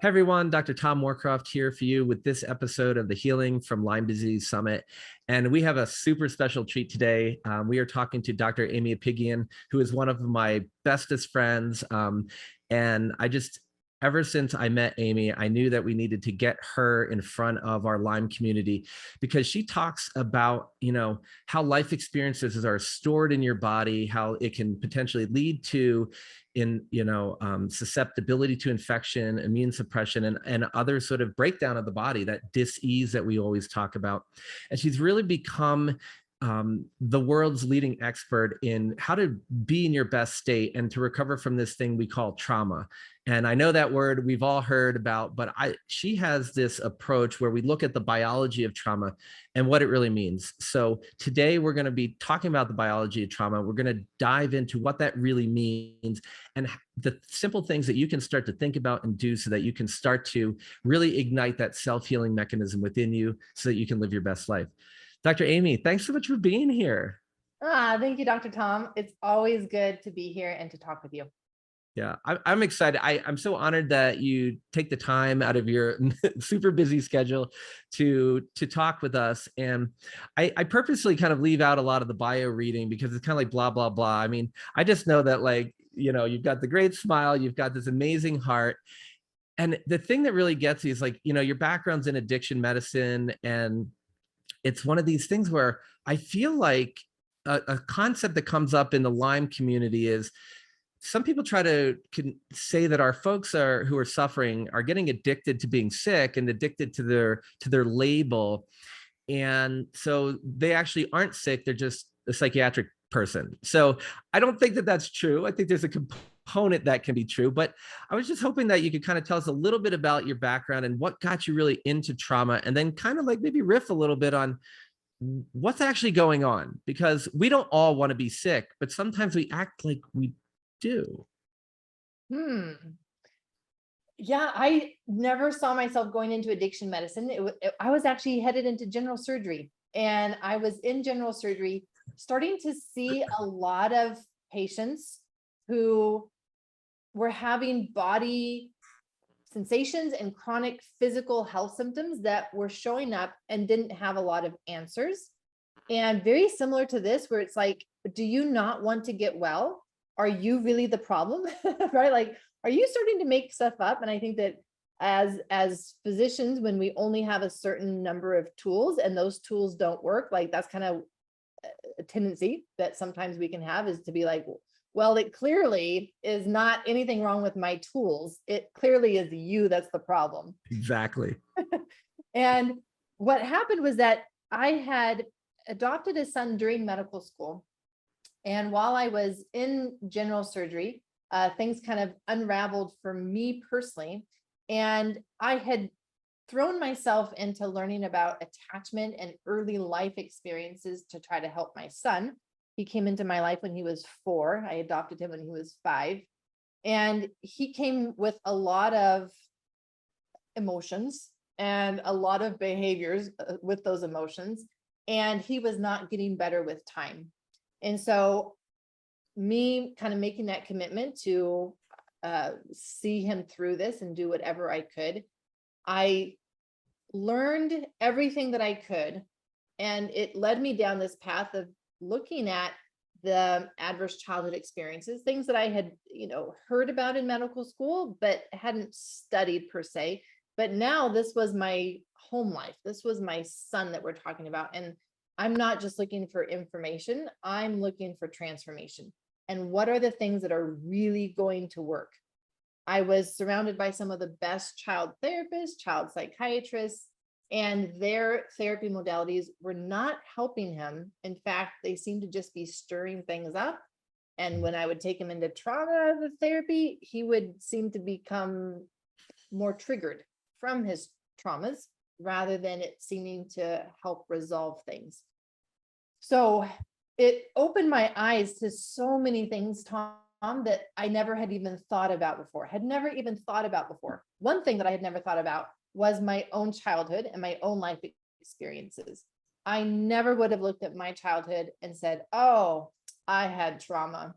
Hi, everyone. Dr. Tom Moorcroft here for you with this episode of the Healing from Lyme Disease Summit. And we have a super special treat today. We are talking to Dr. Emi Apigian, who is one of my bestest friends. And ever since I met Amy, I knew that we needed to get her in front of our Lyme community because she talks about, how life experiences are stored in your body, how it can potentially lead to susceptibility to infection, immune suppression, and other sort of breakdown of the body, that dis-ease that we always talk about. And she's really become the world's leading expert in how to be in your best state and to recover from this thing we call trauma. And I know that word we've all heard about, but she has this approach where we look at the biology of trauma and what it really means. So today we're going to be talking about the biology of trauma. We're going to dive into what that really means and the simple things that you can start to think about and do so that you can start to really ignite that self-healing mechanism within you so that you can live your best life. Dr. Amy, thanks so much for being here. Thank you, Dr. Tom. It's always good to be here and to talk with you. Yeah, I'm excited. I'm so honored that you take the time out of your super busy schedule to talk with us. And I purposely kind of leave out a lot of the bio reading because it's kind of like blah, blah, blah. I mean, I just know that you've got the great smile, you've got this amazing heart. And the thing that really gets you is your background's in addiction medicine. And it's one of these things where I feel like a concept that comes up in the Lyme community is some people try to say that our folks who are suffering are getting addicted to being sick and addicted to their label. And so they actually aren't sick. They're just a psychiatric person. So I don't think that that's true. I think there's a component that can be true, but I was just hoping that you could kind of tell us a little bit about your background and what got you really into trauma, and then kind of maybe riff a little bit on what's actually going on, because we don't all want to be sick, but sometimes we act like we do. Yeah, I never saw myself going into addiction medicine. I was actually headed into general surgery, and I was in general surgery starting to see a lot of patients who were having body sensations and chronic physical health symptoms that were showing up and didn't have a lot of answers. And very similar to this, where it's like, do you not want to get well? Are you really the problem? Right? Like, are you starting to make stuff up? And I think that as physicians, when we only have a certain number of tools and those tools don't work, that's kind of a tendency that sometimes we can have, is to be like, well, it clearly is not anything wrong with my tools. It clearly is you that's the problem. Exactly. And what happened was that I had adopted a son during medical school. And while I was in general surgery, things kind of unraveled for me personally. And I had thrown myself into learning about attachment and early life experiences to try to help my son. He came into my life when he was 4. I adopted him when he was 5. And he came with a lot of emotions and a lot of behaviors with those emotions. And he was not getting better with time. And so me kind of making that commitment to see him through this and do whatever I could, I learned everything that I could. And it led me down this path of looking at the adverse childhood experiences, things that I had, heard about in medical school, but hadn't studied per se. But now this was my home life. This was my son that we're talking about. And I'm not just looking for information, I'm looking for transformation. And what are the things that are really going to work? I was surrounded by some of the best child therapists, child psychiatrists, and their therapy modalities were not helping him. In fact, they seemed to just be stirring things up. And when I would take him into trauma therapy, he would seem to become more triggered from his traumas rather than it seeming to help resolve things. So it opened my eyes to so many things, Tom, that I never had even thought about before, One thing that I had never thought about was my own childhood and my own life experiences. I never would have looked at my childhood and said, oh, I had trauma.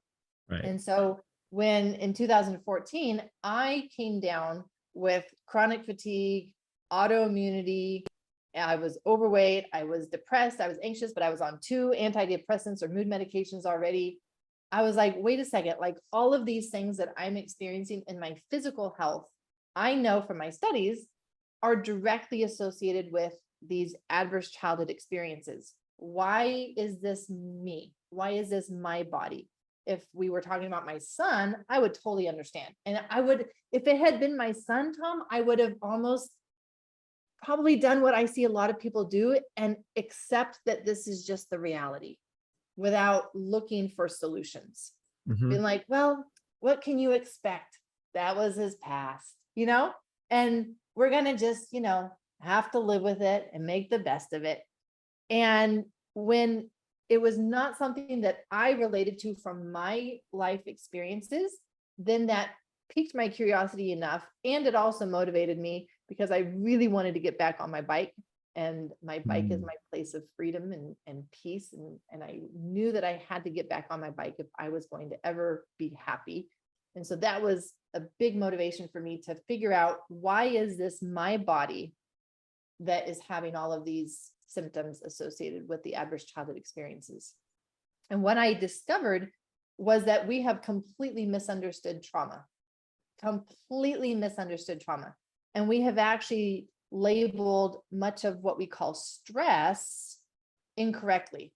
Right. And so when in 2014, I came down with chronic fatigue, autoimmunity. I was overweight, I was depressed, I was anxious, but I was on 2 antidepressants or mood medications already. I was like, wait a second, like all of these things that I'm experiencing in my physical health, I know from my studies are directly associated with these adverse childhood experiences. Why is this me? Why is this my body? If we were talking about my son, I would totally understand. And I would, if it had been my son, Tom, I would have almost probably done what I see a lot of people do and accept that this is just the reality without looking for solutions. Mhm. Being like, well, what can you expect? That was his past, and we're going to just, have to live with it and make the best of it. And when it was not something that I related to from my life experiences, then that piqued my curiosity enough. And it also motivated me because I really wanted to get back on my bike. And my bike is Mm. my place of freedom and peace. And I knew that I had to get back on my bike if I was going to ever be happy. And so that was a big motivation for me to figure out, why is this my body that is having all of these symptoms associated with the adverse childhood experiences? And what I discovered was that we have completely misunderstood trauma. And we have actually labeled much of what we call stress incorrectly.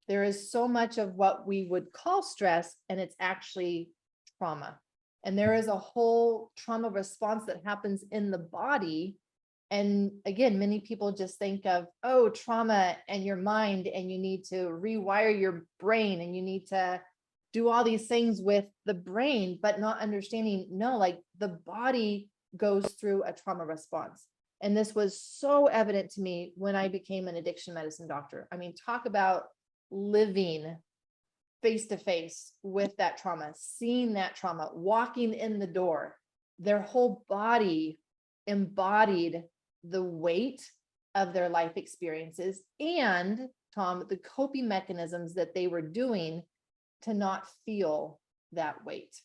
There is so much of what we would call stress, and it's actually trauma. And there is a whole trauma response that happens in the body. And again, many people just think of, oh, trauma and your mind, and you need to rewire your brain, and you need to do all these things with the brain, but not understanding, no, like the body goes through a trauma response. And this was so evident to me when I became an addiction medicine doctor. I mean, talk about living face to face with that trauma, seeing that trauma, walking in the door. Their whole body embodied the weight of their life experiences and, Tom, the coping mechanisms that they were doing to not feel that weight.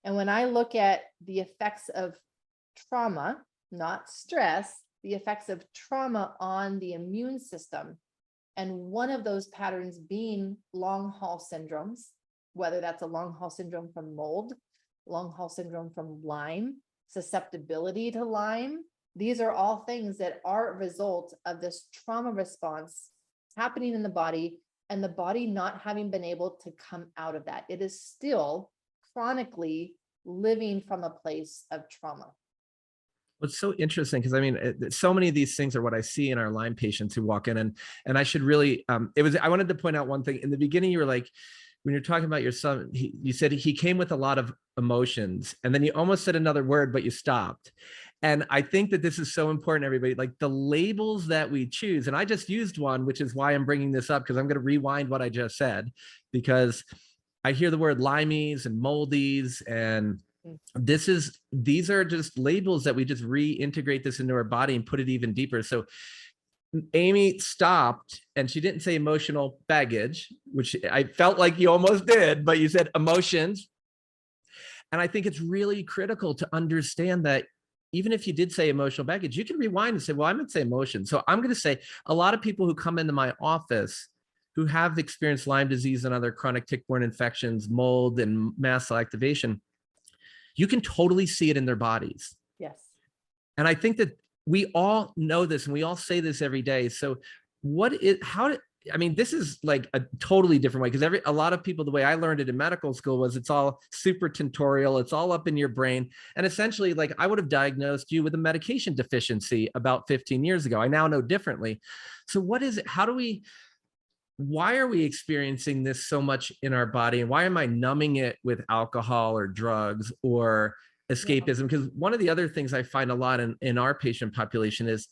And when I look at the effects of trauma, not stress, the effects of trauma on the immune system, and one of those patterns being long haul syndromes, whether that's a long haul syndrome from mold, long haul syndrome from Lyme, susceptibility to Lyme, these are all things that are a result of this trauma response happening in the body, and the body not having been able to come out of that. It is still chronically living from a place of trauma. It's so interesting because I mean, so many of these things are what I see in our Lyme patients who walk in, and I should really. I wanted to point out one thing in the beginning. You were like, when you're talking about your son, you said he came with a lot of emotions, and then you almost said another word, but you stopped. And I think that this is so important, everybody. Like the labels that we choose, and I just used one, which is why I'm bringing this up, because I'm going to rewind what I just said, because I hear the word limeys and moldies, and these are just labels that we just reintegrate this into our body and put it even deeper. So Amy stopped and she didn't say emotional baggage, which I felt like you almost did, but you said emotions. And I think it's really critical to understand that even if you did say emotional baggage, you can rewind and say, well, I'm going to say emotion. So I'm going to say a lot of people who come into my office who have experienced Lyme disease and other chronic tick-borne infections, mold, and mast cell activation, you can totally see it in their bodies. Yes. And I think that we all know this and we all say this every day. So I mean, this is like a totally different way, because a lot of people, the way I learned it in medical school was it's all super tutorial. It's all up in your brain. And essentially, like I would have diagnosed you with a medication deficiency about 15 years ago. I now know differently. So what is it? Why are we experiencing this so much in our body? And why am I numbing it with alcohol or drugs or escapism? Because one of the other things I find a lot in our patient population is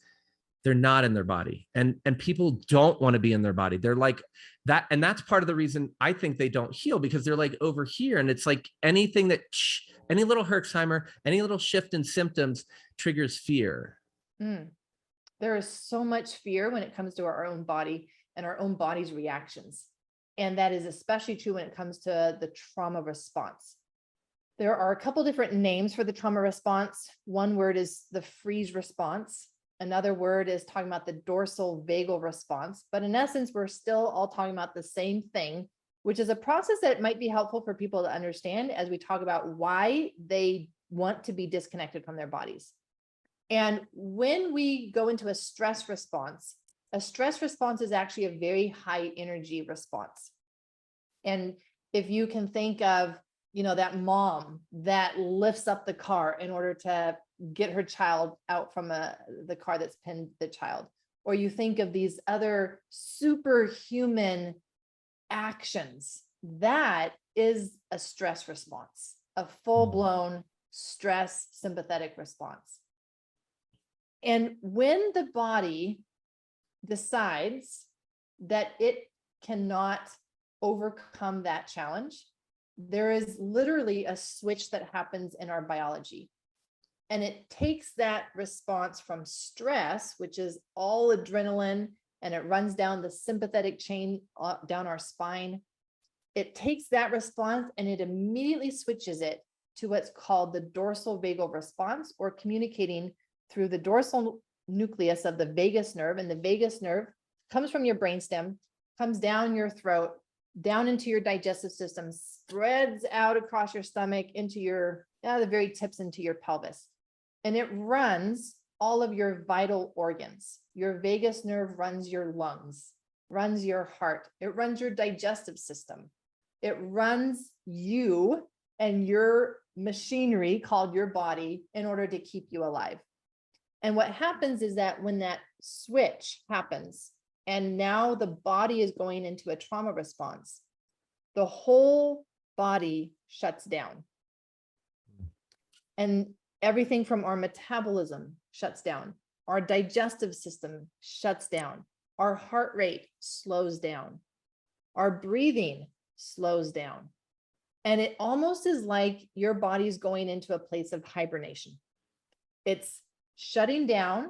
they're not in their body, and people don't want to be in their body. They're like that. And that's part of the reason I think they don't heal, because they're like over here. And it's like any little Herxheimer, any little shift in symptoms triggers fear. There is so much fear when it comes to our own body and our own body's reactions. And that is especially true when it comes to the trauma response. There are a couple different names for the trauma response. One word is the freeze response. Another word is talking about the dorsal vagal response. But in essence, we're still all talking about the same thing, which is a process that might be helpful for people to understand as we talk about why they want to be disconnected from their bodies. And when we go into a stress response is actually a very high energy response. And if you can think of, that mom that lifts up the car in order to get her child out from the car that's pinned the child, or you think of these other superhuman actions, that is a stress response, a full-blown stress sympathetic response. And when the body decides that it cannot overcome that challenge, there is literally a switch that happens in our biology. And it takes that response from stress, which is all adrenaline, and it runs down the sympathetic chain down our spine. It takes that response and it immediately switches it to what's called the dorsal vagal response, or communicating through the dorsal nucleus of the vagus nerve. And the vagus nerve comes from your brainstem, comes down your throat, down into your digestive system, spreads out across your stomach into the very tips into your pelvis. And it runs all of your vital organs. Your vagus nerve runs your lungs, runs your heart. It runs your digestive system. It runs you and your machinery called your body in order to keep you alive. And what happens is that when that switch happens, and now the body is going into a trauma response, the whole body shuts down. And everything from our metabolism shuts down. Our digestive system shuts down. Our heart rate slows down. Our breathing slows down. And it almost is like your body's going into a place of hibernation. It's shutting down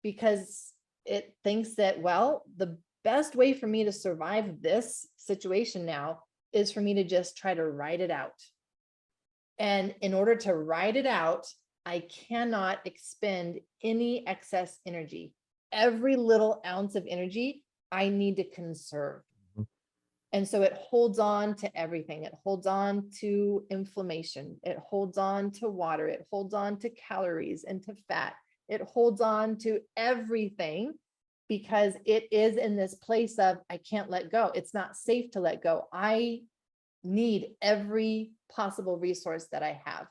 because it thinks that, well, the best way for me to survive this situation now is for me to just try to ride it out. And in order to ride it out, I cannot expend any excess energy. Every little ounce of energy I need to conserve. And so it holds on to everything. It holds on to inflammation. It holds on to water. It holds on to calories and to fat. It holds on to everything because it is in this place of, I can't let go. It's not safe to let go. I need every possible resource that I have.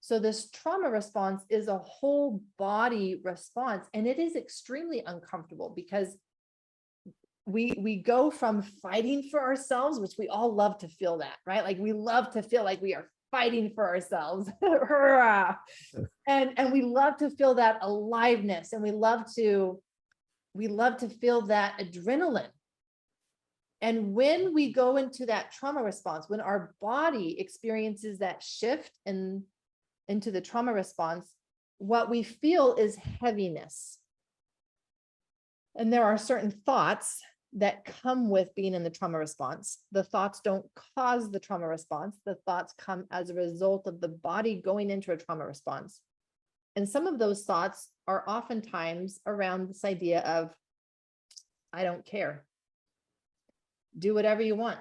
So this trauma response is a whole body response, and it is extremely uncomfortable because we go from fighting for ourselves, which we all love to feel that, right? Like we love to feel like we are fighting for ourselves. and we love to feel that aliveness, and we love to feel that adrenaline. And when we go into that trauma response, when our body experiences that shift into the trauma response, what we feel is heaviness. And there are certain thoughts that come with being in the trauma response. The thoughts don't cause the trauma response. The thoughts come as a result of the body going into a trauma response. And some of those thoughts are oftentimes around this idea of, I don't care. Do whatever you want.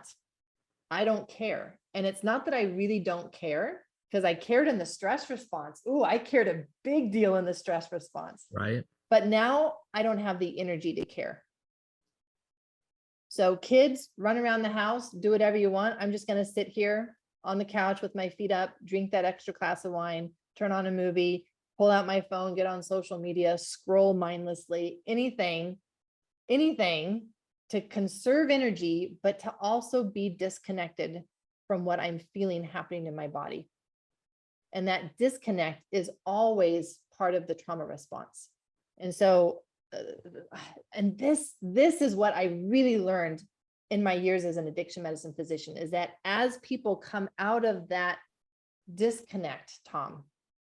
I don't care. And it's not that I really don't care, because I cared in the stress response. Ooh, I cared a big deal in the stress response. Right. But now I don't have the energy to care. So kids, run around the house, do whatever you want. I'm just going to sit here on the couch with my feet up, drink that extra glass of wine, turn on a movie, pull out my phone, get on social media, scroll mindlessly, anything to conserve energy, but to also be disconnected from what I'm feeling happening in my body. And that disconnect is always part of the trauma response. And so, and this is what I really learned in my years as an addiction medicine physician, is that as people come out of that disconnect, Tom,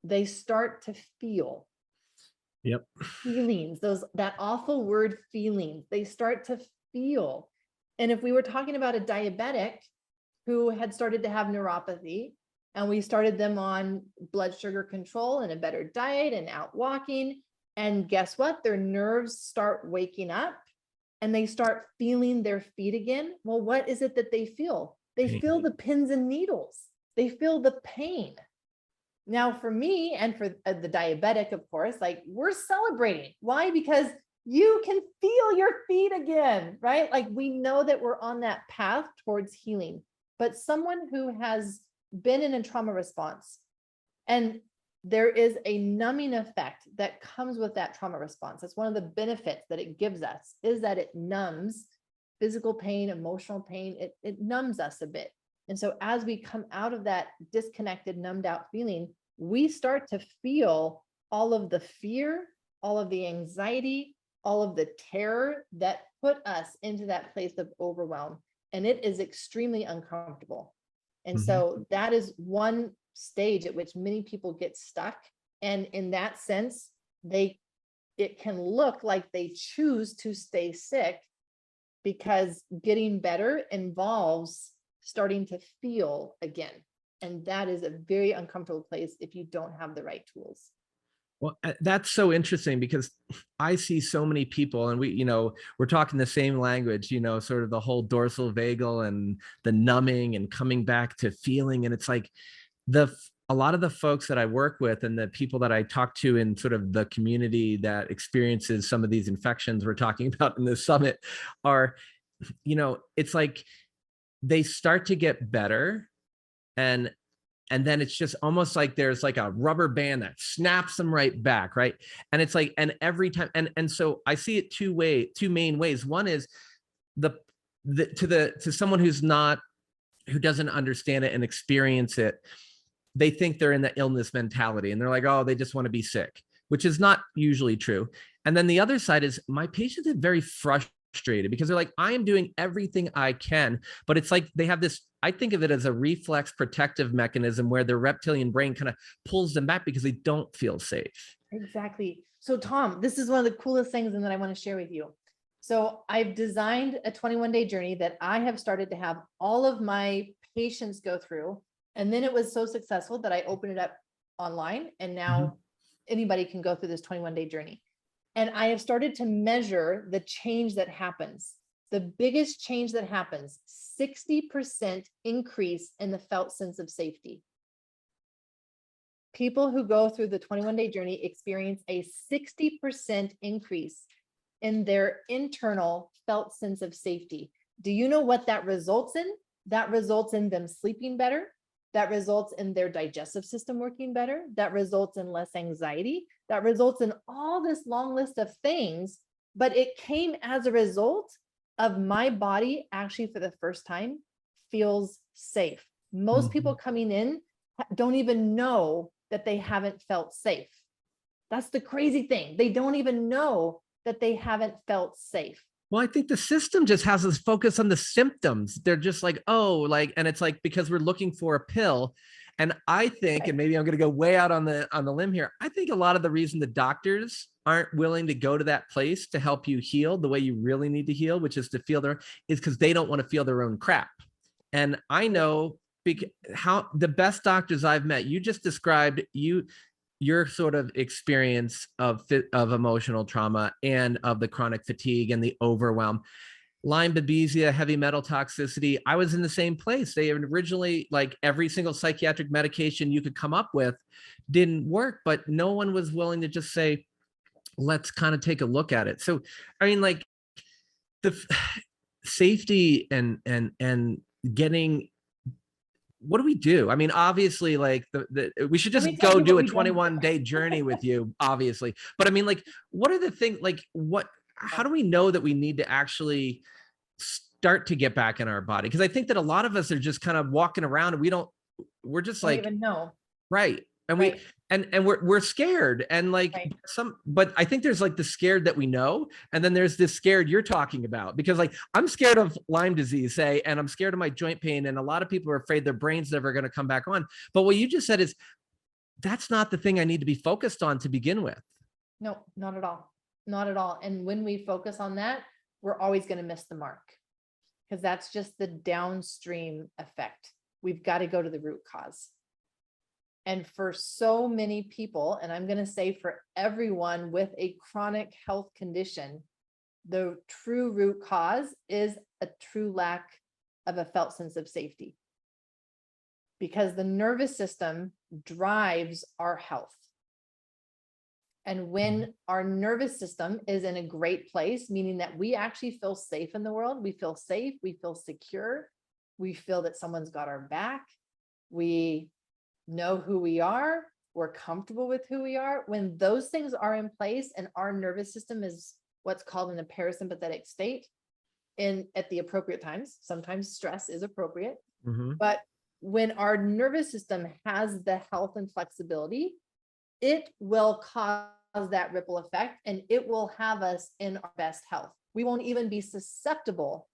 they start to feel feelings, that awful word feelings, they start to feel. And if we were talking about a diabetic who had started to have neuropathy and we started them on blood sugar control and a better diet and out walking. And guess what? Their nerves start waking up and they start feeling their feet again. Well, what is it that they feel? They Pain. feel the pins and needles. They feel the pain. Now, for me and for the diabetic, of course, like we're celebrating. Why? Because you can feel your feet again, right? Like we know that we're on that path towards healing. But someone who has been in a trauma response, and there is a numbing effect that comes with that trauma response. That's one of the benefits that it gives us, is that it numbs physical pain, emotional pain. It numbs us a bit. And so as we come out of that disconnected, numbed out feeling, we start to feel all of the fear, all of the anxiety, all of the terror that put us into that place of overwhelm. And it is extremely uncomfortable. And so that is one stage at which many people get stuck. And in that sense, it can look like they choose to stay sick, because getting better involves starting to feel again. And that is a very uncomfortable place if you don't have the right tools. Well, that's so interesting because I see so many people, and we're talking the same language, sort of the whole dorsal vagal and the numbing and coming back to feeling. And it's like a lot of the folks that I work with and the people that I talk to in sort of the community that experiences some of these infections we're talking about in this summit are, it's like they start to get better, and then it's just almost like there's like a rubber band that snaps them right back, right? And it's like, and every time, and so I see it two main ways. One is to someone who doesn't understand it and experience it, they think they're in the illness mentality and they're like, oh, they just want to be sick, which is not usually true. And then the other side is my patients are very frustrated because they're like, I am doing everything I can, but it's like they have this, I think of it as a reflex protective mechanism where their reptilian brain kind of pulls them back because they don't feel safe. Exactly. So Tom, this is one of the coolest things and that I want to share with you. So I've designed a 21-day journey that I have started to have all of my patients go through. And then it was so successful that I opened it up online, and now anybody can go through this 21-day journey. And I have started to measure the change that happens. The biggest change that happens, 60% increase in the felt sense of safety. People who go through the 21-day journey experience a 60% increase in their internal felt sense of safety. Do you know what that results in? That results in them sleeping better. That results in their digestive system working better. That results in less anxiety. That results in all this long list of things, but it came as a result of my body actually for the first time feels safe. Most people coming in don't even know that they haven't felt safe. That's the crazy thing. They don't even know that they haven't felt safe. Well, I think the system just has us focus on the symptoms. They're just like, oh, like, and it's like, because we're looking for a pill. And I think, and maybe I'm going to go way out on the limb here, I think a lot of the reason the doctors aren't willing to go to that place to help you heal the way you really need to heal, which is to feel is because they don't want to feel their own crap. And I know how the best doctors I've met, you just described your sort of experience of emotional trauma and of the chronic fatigue and the overwhelm. Lyme, babesia, heavy metal toxicity. I was in the same place. They originally, like every single psychiatric medication you could come up with didn't work, but no one was willing to just say, let's kind of take a look at it. So, I mean, like the safety and getting, what do we do? I mean, obviously, like we should just go do a 21-day journey with you, obviously. But I mean, like, what are the things, like how do we know that we need to actually start to get back in our body? Because I think that a lot of us are just kind of walking around and we're just like, even know. Right. And we're scared, and like but I think there's like the scared that we know, and then there's this scared you're talking about, because like I'm scared of Lyme disease, say, and I'm scared of my joint pain, and a lot of people are afraid their brain's never going to come back on. But what you just said is that's not the thing I need to be focused on to begin with. No, not at all. Not at all. And when we focus on that, we're always going to miss the mark, because that's just the downstream effect. We've got to go to the root cause. And for so many people, and I'm going to say for everyone with a chronic health condition, the true root cause is a true lack of a felt sense of safety. Because the nervous system drives our health. And when our nervous system is in a great place, meaning that we actually feel safe in the world, we feel safe, we feel secure, we feel that someone's got our back, we know who we are, we're comfortable with who we are. When those things are in place and our nervous system is what's called in a parasympathetic state at the appropriate times, sometimes stress is appropriate, but when our nervous system has the health and flexibility, it will cause that ripple effect and it will have us in our best health. We won't even be susceptible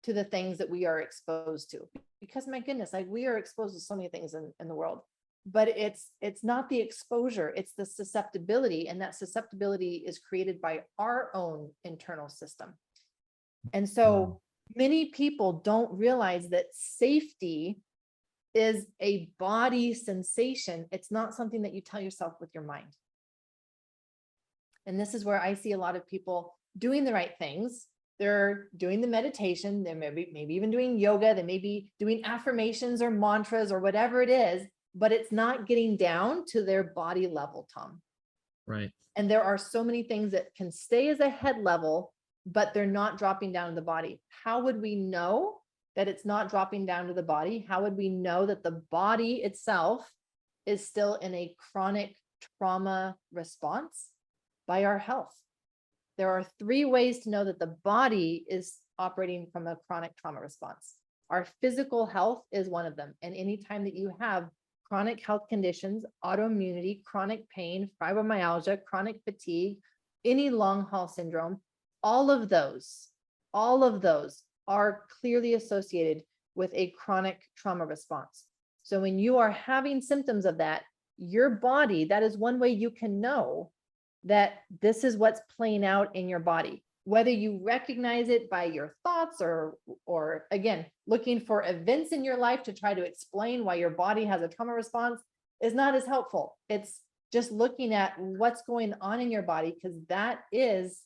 to the things that we are exposed to, because my goodness, like we are exposed to so many things in the world, but it's not the exposure, it's the susceptibility, and that susceptibility is created by our own internal system. And so many people don't realize that safety is a body sensation. It's not something that you tell yourself with your mind. And this is where I see a lot of people doing the right things. They're doing the meditation, they're maybe even doing yoga, they may be doing affirmations or mantras or whatever it is, but it's not getting down to their body level, Tom. Right. And there are so many things that can stay as a head level, but they're not dropping down to the body. How would we know that it's not dropping down to the body? How would we know that the body itself is still in a chronic trauma response? By our health. There are 3 ways to know that the body is operating from a chronic trauma response. Our physical health is one of them. And anytime that you have chronic health conditions, autoimmunity, chronic pain, fibromyalgia, chronic fatigue, any long haul syndrome, all of those are clearly associated with a chronic trauma response. So when you are having symptoms of that, your body, that is one way you can know that this is what's playing out in your body. Whether you recognize it by your thoughts or again, looking for events in your life to try to explain why your body has a trauma response is not as helpful. It's just looking at what's going on in your body, because that is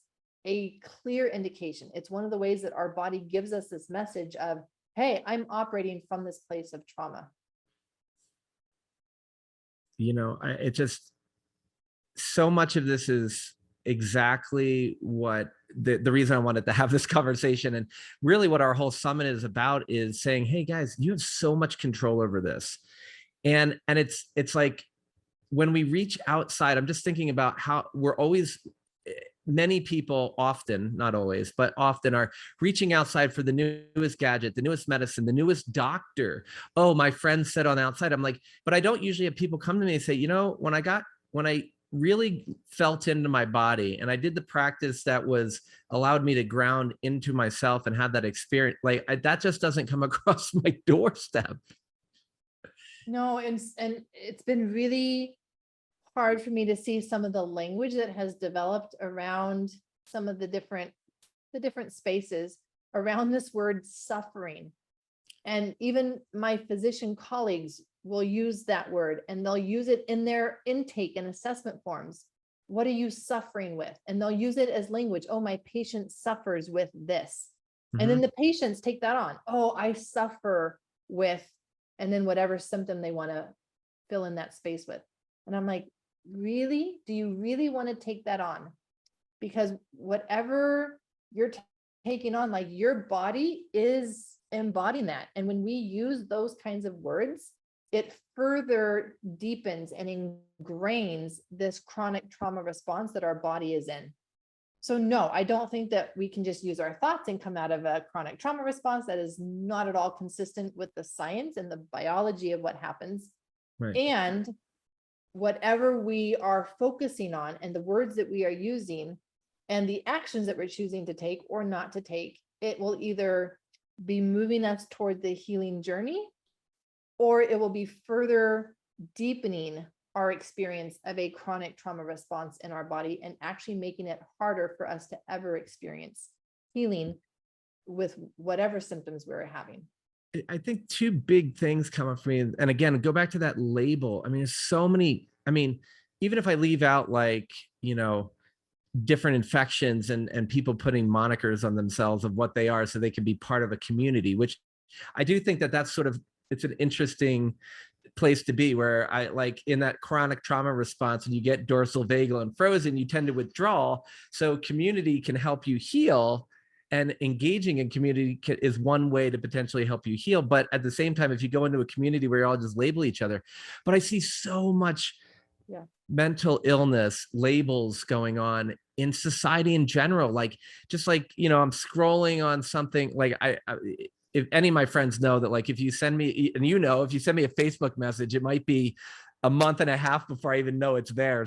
a clear indication. It's one of the ways that our body gives us this message of, hey, I'm operating from this place of trauma. It just, so much of this is exactly what the reason I wanted to have this conversation, and really what our whole summit is about, is saying, hey guys, you have so much control over this. And it's like when we reach outside, I'm just thinking about how we're always, many people often, not always, but often are reaching outside for the newest gadget, the newest medicine, the newest doctor. Oh, my friend said on the outside. I'm like, but I don't usually have people come to me and say, when I really felt into my body and I did the practice that was allowed me to ground into myself and have that experience, that just doesn't come across my doorstep. No, and it's been really hard for me to see some of the language that has developed around some of the different spaces around this word suffering. And even my physician colleagues will use that word, and they'll use it in their intake and assessment forms. What are you suffering with? And they'll use it as language. Oh, my patient suffers with this. And then the patients take that on. Oh, I suffer with, and then whatever symptom they want to fill in that space with. And I'm like, really? Do you really want to take that on? Because whatever you're taking on, like your body is embodying that. And when we use those kinds of words, it further deepens and ingrains this chronic trauma response that our body is in. So no, I don't think that we can just use our thoughts and come out of a chronic trauma response. That is not at all consistent with the science and the biology of what happens. Right. And whatever we are focusing on and the words that we are using and the actions that we're choosing to take or not to take, it will either be moving us toward the healing journey, or it will be further deepening our experience of a chronic trauma response in our body and actually making it harder for us to ever experience healing with whatever symptoms we're having. I think two big things come up for me. And again, go back to that label. I mean, there's so many, I mean, even if I leave out like, different infections and people putting monikers on themselves of what they are so they can be part of a community, which I do think that that's sort of, it's an interesting place to be, where I like in that chronic trauma response, and you get dorsal vagal and frozen, you tend to withdraw. So community can help you heal, and engaging in community is one way to potentially help you heal. But at the same time, if you go into a community where you all just label each other, but I see so much mental illness labels going on in society in general. Like, just like, I'm scrolling on something like if any of my friends know that, like, if you send me, and if you send me a Facebook message, it might be a month and a half before I even know it's there.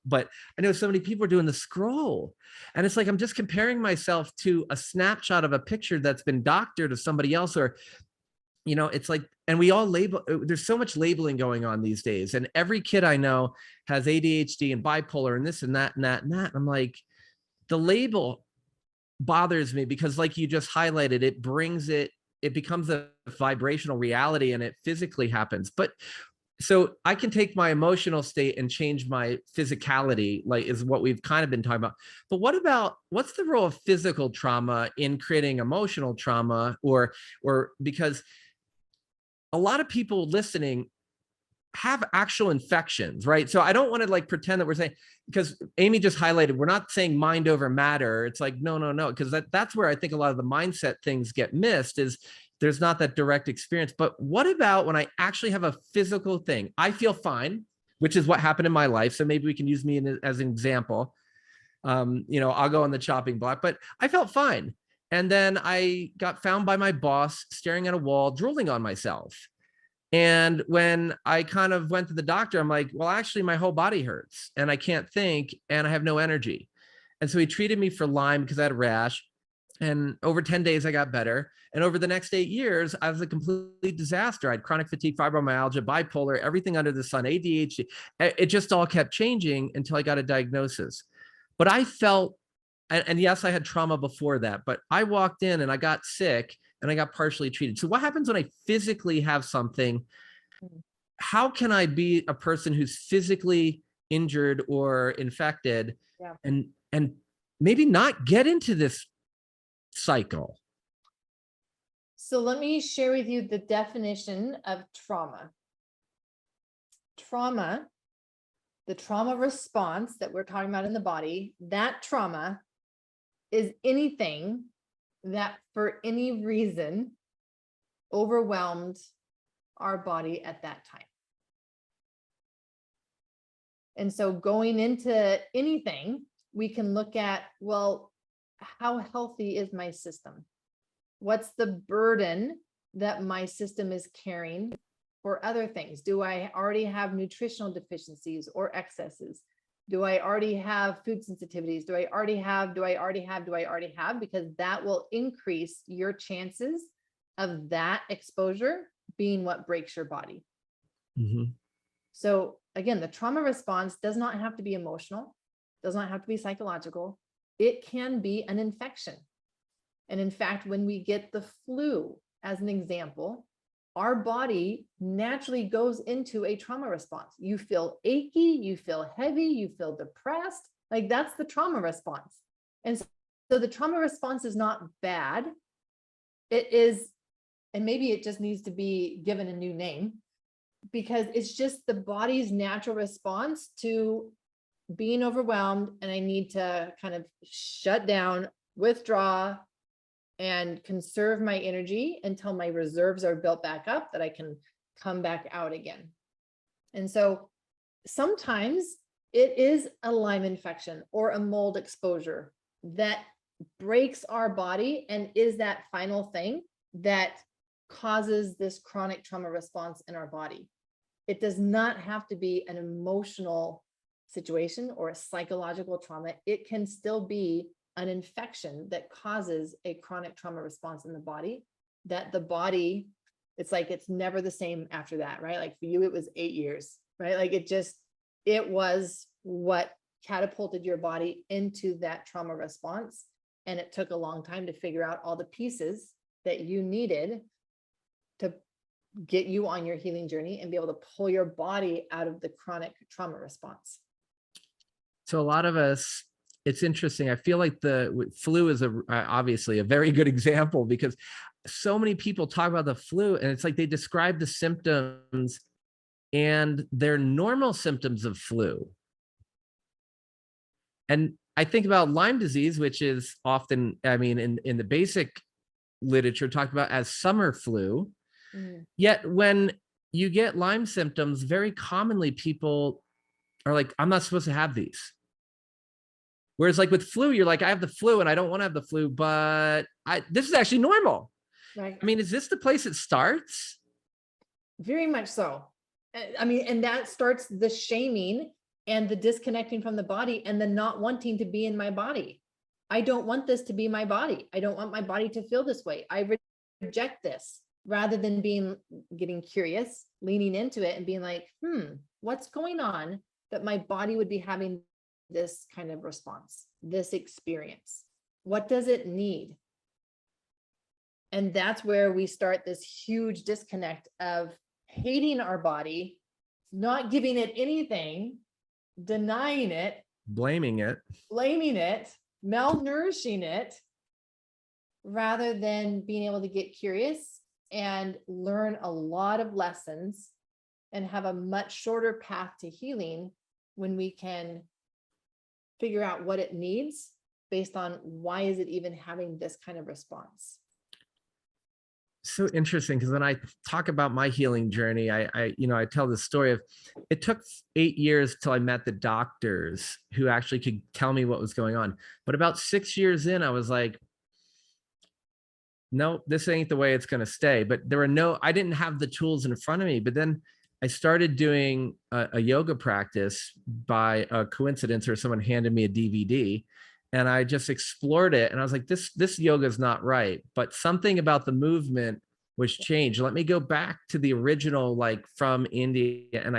But I know so many people are doing the scroll, and it's like, I'm just comparing myself to a snapshot of a picture that's been doctored of somebody else, or, it's like, and we all label, there's so much labeling going on these days. And every kid I know has ADHD and bipolar and this and that and that and that. I'm like, the label bothers me because, like you just highlighted, it becomes a vibrational reality, and it physically happens. But so I can take my emotional state and change my physicality, like, is what we've kind of been talking about. But what's the role of physical trauma in creating emotional trauma? Or because a lot of people listening have actual infections, right? So I don't want to like pretend that we're saying, because Amy just highlighted, we're not saying mind over matter. It's like, no, because that's where I think a lot of the mindset things get missed, is there's not that direct experience. But what about when I actually have a physical thing? I feel fine, which is what happened in my life. So maybe we can use me as an example. I'll go on the chopping block, but I felt fine. And then I got found by my boss staring at a wall, drooling on myself. And when I kind of went to the doctor, I'm like, well, actually, my whole body hurts and I can't think and I have no energy. And so he treated me for Lyme because I had a rash. And over 10 days, I got better. And over the next 8 years, I was a complete disaster. I had chronic fatigue, fibromyalgia, bipolar, everything under the sun, ADHD. It just all kept changing until I got a diagnosis. But I felt, and yes, I had trauma before that, but I walked in and I got sick and I got partially treated. So what happens when I physically have something? How can I be a person who's physically injured or infected, and maybe not get into this cycle? So let me share with you the definition of trauma. Trauma, the trauma response that we're talking about in the body, that trauma is anything that for any reason overwhelmed our body at that time. And so going into anything, we can look at, well, how healthy is my system? What's the burden that my system is carrying for other things? Do I already have nutritional deficiencies or excesses? Do I already have food sensitivities? Do I already have? Because that will increase your chances of that exposure being what breaks your body. Mm-hmm. So again, the trauma response does not have to be emotional, does not have to be psychological. It can be an infection. And in fact, when we get the flu, as an example, our body naturally goes into a trauma response. You feel achy, you feel heavy, you feel depressed. Like, that's the trauma response. And so the trauma response is not bad. It is, and maybe it just needs to be given a new name, because it's just the body's natural response to being overwhelmed. And I need to kind of shut down, withdraw, and conserve my energy until my reserves are built back up, that I can come back out again. And so sometimes it is a Lyme infection or a mold exposure that breaks our body and is that final thing that causes this chronic trauma response in our body. It does not have to be an emotional situation or a psychological trauma. It can still be an infection that causes a chronic trauma response in the body, that the body, it's like, it's never the same after that, right? Like for you, it was 8 years, right? Like it was what catapulted your body into that trauma response. And it took a long time to figure out all the pieces that you needed get you on your healing journey and be able to pull your body out of the chronic trauma response. So a lot of us, it's interesting. I feel like the flu is obviously a very good example, because so many people talk about the flu and it's like they describe the symptoms and they're normal symptoms of flu. And I think about Lyme disease, which is often, I mean, in the basic literature, talked about as summer flu. Mm. Yet when you get Lyme symptoms, very commonly people are like, I'm not supposed to have these. Whereas like with flu, you're like, I have the flu and I don't want to have the flu, but this is actually normal. Right. I mean, is this the place it starts? Very much so. I mean, and that starts the shaming and the disconnecting from the body and the not wanting to be in my body. I don't want this to be my body. I don't want my body to feel this way. I reject this, rather than getting curious, leaning into it and being like, what's going on that my body would be having this kind of response, this experience? What does it need? And that's where we start this huge disconnect of hating our body, not giving it anything, denying it, Blaming it. blaming it, malnourishing it, rather than being able to get curious and learn a lot of lessons and have a much shorter path to healing when we can figure out what it needs based on why is it even having this kind of response. So interesting, because when I talk about my healing journey, I tell the story of it took 8 years till I met the doctors who actually could tell me what was going on. But about 6 years in, I was like, no, this ain't the way it's going to stay. But I didn't have the tools in front of me. But then I started doing a yoga practice by a coincidence, or someone handed me a DVD. And I just explored it. And I was like, this yoga is not right. But something about the movement was changed. Let me go back to the original, like from India. And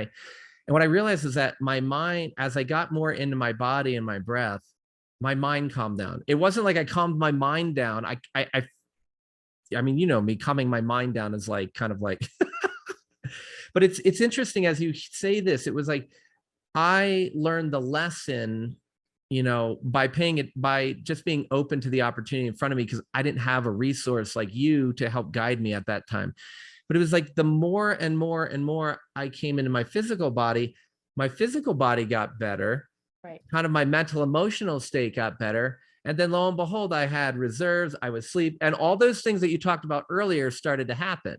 what I realized is that my mind, as I got more into my body and my breath, my mind calmed down. It wasn't like I calmed my mind down. I mean, you know me, calming my mind down is like kind of like, but it's interesting as you say this. It was like I learned the lesson, by just being open to the opportunity in front of me, because I didn't have a resource like you to help guide me at that time. But it was like the more and more and more I came into my physical body got better. Right. Kind of my mental emotional state got better. And then lo and behold, I had reserves, I was asleep, and all those things that you talked about earlier started to happen.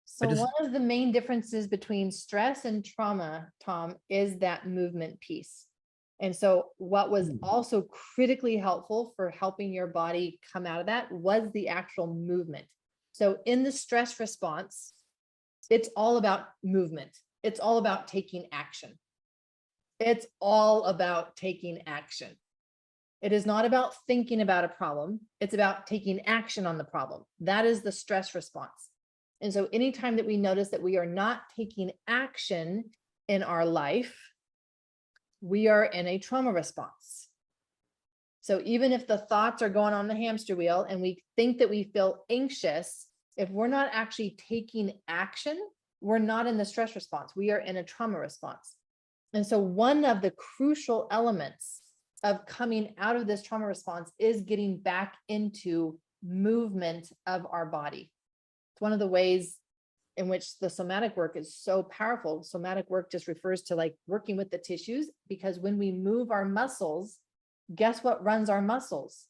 So one of the main differences between stress and trauma, Tom, is that movement piece. And so what was also critically helpful for helping your body come out of that was the actual movement. So in the stress response, it's all about movement. It's all about taking action. It's all about taking action. It is not about thinking about a problem. It's about taking action on the problem. That is the stress response. And so anytime that we notice that we are not taking action in our life, we are in a trauma response. So even if the thoughts are going on the hamster wheel and we think that we feel anxious, if we're not actually taking action, we're not in the stress response. We are in a trauma response. And so one of the crucial elements of coming out of this trauma response is getting back into movement of our body. It's one of the ways in which the somatic work is so powerful. Somatic work just refers to like working with the tissues, because when we move our muscles, guess what runs our muscles?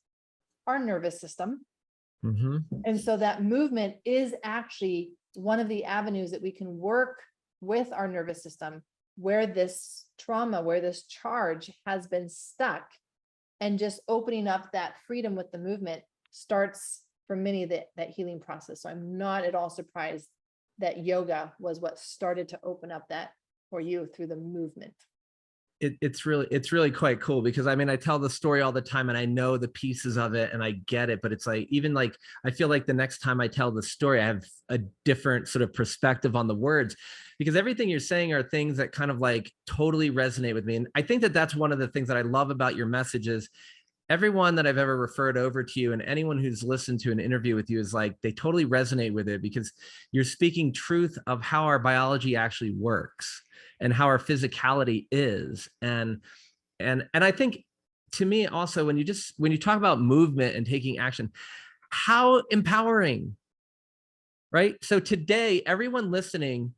Our nervous system. Mm-hmm. And so that movement is actually one of the avenues that we can work with our nervous system, where this trauma, where this charge has been stuck, and just opening up that freedom with the movement starts for many that healing process. So I'm not at all surprised that yoga was what started to open up that for you through the movement. It's really quite cool, because I mean, I tell the story all the time and I know the pieces of it and I get it, but it's like, even like, I feel like the next time I tell the story, I have a different sort of perspective on the words, because everything you're saying are things that kind of like totally resonate with me. And I think that that's one of the things that I love about your messages. everyone that I've ever referred over to you and anyone who's listened to an interview with you is like, they totally resonate with it because you're speaking truth of how our biology actually works and how our physicality is. And I think, to me also, when you talk about movement and taking action, how empowering, right? So today, everyone listening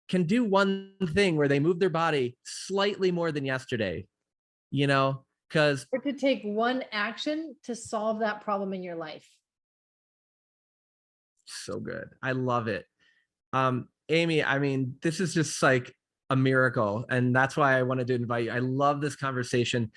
can do one thing where they move their body slightly more than yesterday, because Or to take one action to solve that problem in your life. so good. I love it. Amy, I mean, this is just like a miracle. And that's why I wanted to invite you. I love this conversation.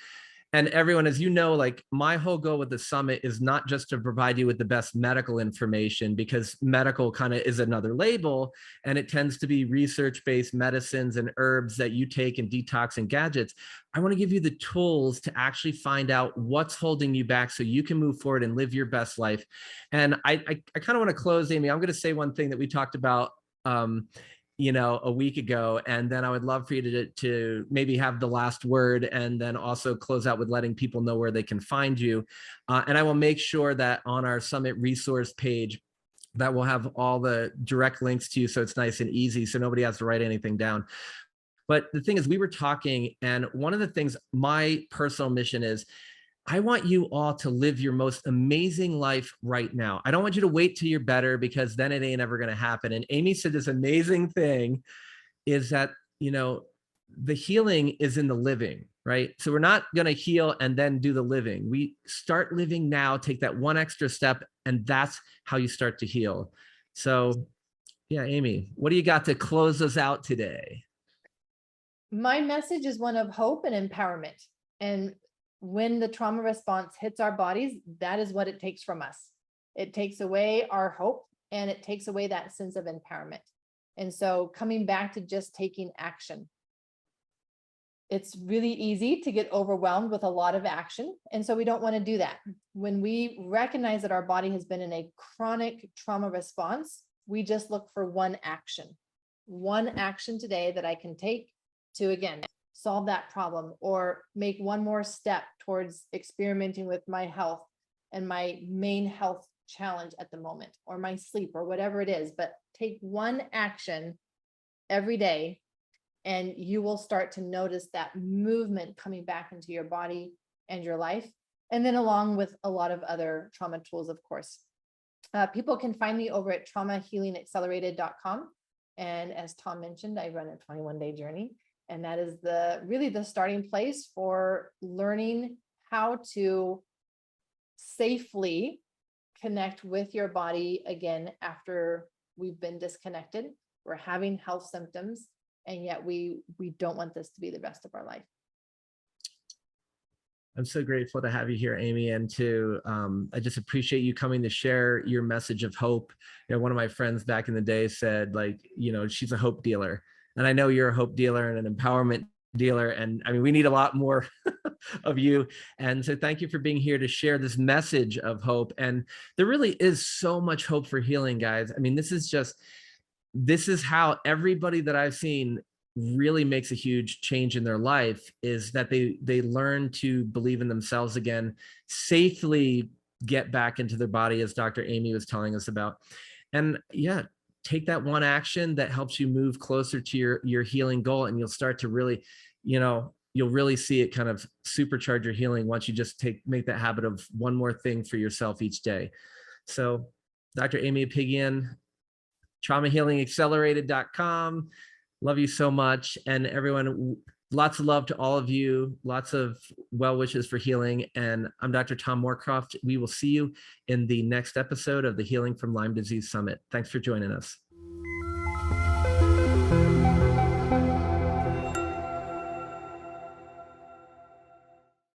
And everyone, as you know, like, my whole goal with the summit is not just to provide you with the best medical information, because medical kind of is another label, and it tends to be research-based medicines and herbs that you take and detox and gadgets. I want to give you the tools to actually find out what's holding you back so you can move forward and live your best life. And I kind of want to close, Amy. I'm going to say one thing that we talked about a week ago, and then I would love for you to maybe have the last word, and then also close out with letting people know where they can find you. And I will make sure that on our summit resource page that we'll have all the direct links to you, so it's nice and easy, so nobody has to write anything down. But the thing is, we were talking, and one of the things, my personal mission is, I want you all to live your most amazing life right now. I don't want you to wait till you're better, because then it ain't ever going to happen. And Amy said this amazing thing is that, the healing is in the living, right? So we're not going to heal and then do the living. We start living now, take that one extra step, and that's how you start to heal. So yeah, Amy, what do you got to close us out today? My message is one of hope and empowerment. And when the trauma response hits our bodies, that is what it takes from us. It takes away our hope, and it takes away that sense of empowerment. And so coming back to just taking action. It's really easy to get overwhelmed with a lot of action. And so we don't want to do that. When we recognize that our body has been in a chronic trauma response, we just look for one action today that I can take to, again, solve that problem, or make one more step towards experimenting with my health and my main health challenge at the moment, or my sleep, or whatever it is. But take one action every day, and you will start to notice that movement coming back into your body and your life. And then, along with a lot of other trauma tools, of course. People can find me over at traumahealingaccelerated.com. And as Tom mentioned, I run a 21-day journey. And that is really the starting place for learning how to safely connect with your body again after we've been disconnected. We're having health symptoms, and yet we don't want this to be the rest of our life. I'm so grateful to have you here, Amy, and I just appreciate you coming to share your message of hope. One of my friends back in the day said, like, she's a hope dealer. And I know you're a hope dealer and an empowerment dealer. And I mean, we need a lot more of you. And so thank you for being here to share this message of hope. And there really is so much hope for healing, guys. I mean, this is how everybody that I've seen really makes a huge change in their life, is that they learn to believe in themselves again, safely get back into their body, as Dr. Amy was telling us about. And yeah, take that one action that helps you move closer to your healing goal, and you'll start to really, you'll really see it kind of supercharge your healing once you just make that habit of one more thing for yourself each day. So Dr. Emi Apighian, traumahealingaccelerated.com. Love you so much. And everyone, lots of love to all of you. Lots of well wishes for healing. And I'm Dr. Tom Moorcroft. We will see you in the next episode of the Healing from Lyme Disease Summit. Thanks for joining us.